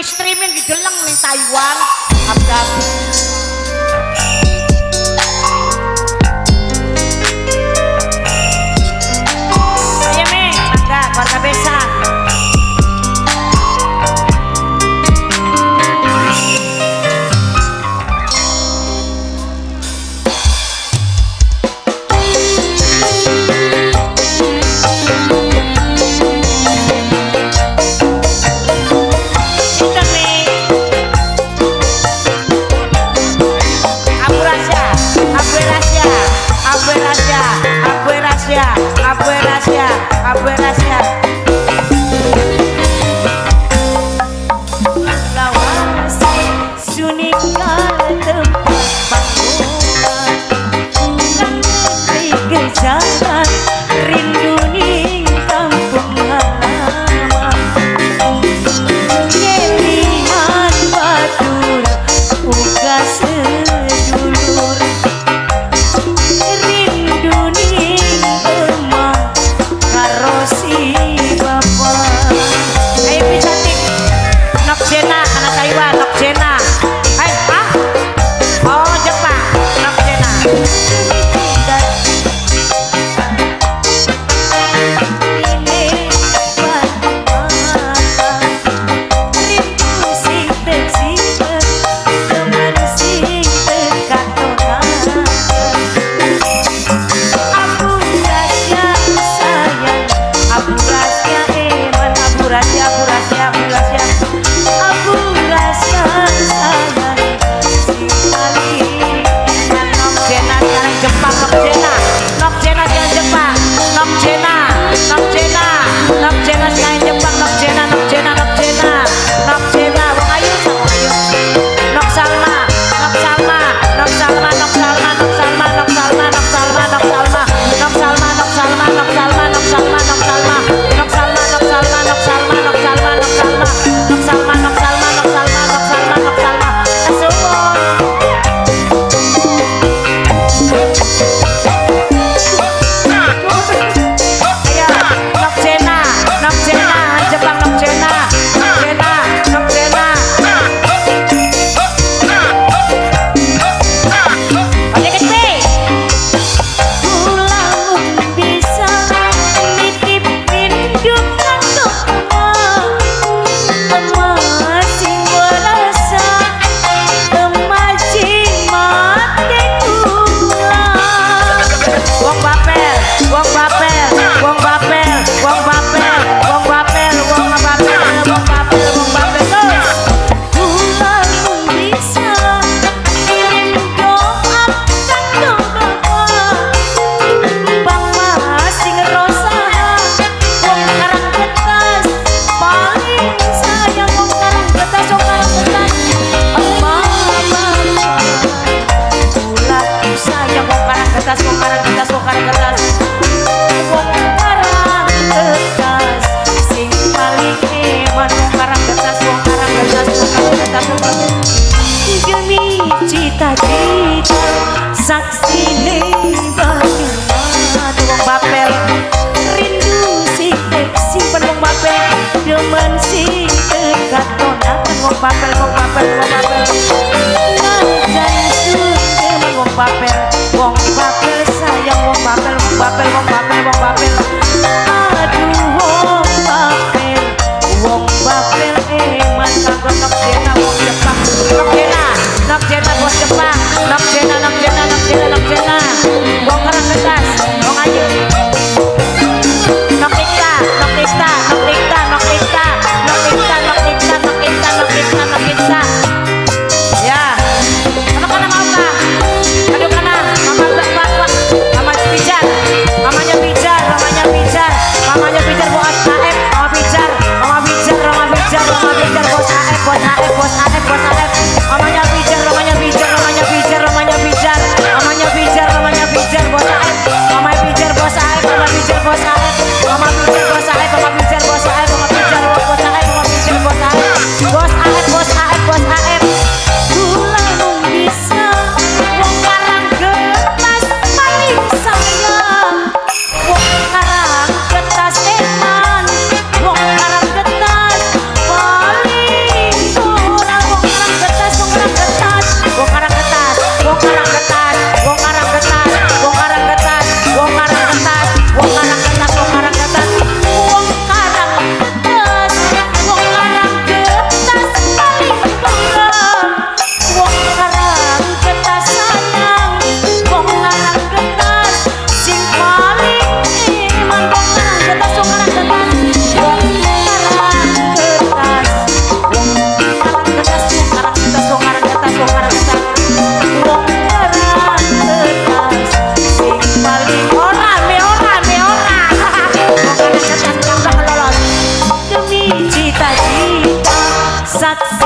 streaming di Deleng ning Taiwan. Abdi. Ayo Meng, mangga keluarga besar. Abu Rasia lawas sunikal tempat bangunan kurang gejalan rindu ning kampung halaman ngelingan batur uga sedulur rindu ning emak si bapak. Ayo cantik Nok Jena anak Taiwan Nok Jena. Oh Jepang Nok Jena. Ini batu mata rindu sing tersisa teman sing terkatonan. Abu Rasia sayang Abu Rasia eman Abu Rasia Abu Rasia Abu Rasia Abu Rasia sayang si kali eman Nok Jena sekarang Jepang Nok Jena sekarang Jepang Nok Jena sekarang Jepang Nok Jena wong ayu sama ayu Nok Salma cita-cita saksi bagaimana wong bapel rindu si simpen wong bapel demen si katonan wong bapel najan demen wong bapel sayang wong bapel aduh wong bapel eman kanggo Nok Jena wong Jepang Nok Jena bos Jepang Nok Jena wong karang betas wong ayu Nok Ikta ya anak-anak mau kah aduh kana mamanya pijar bos AF bos AF mamanya pijar bos AF gula mung bisa wong karang getas paling sayang wong karang getas eman wong karang getas paling saksi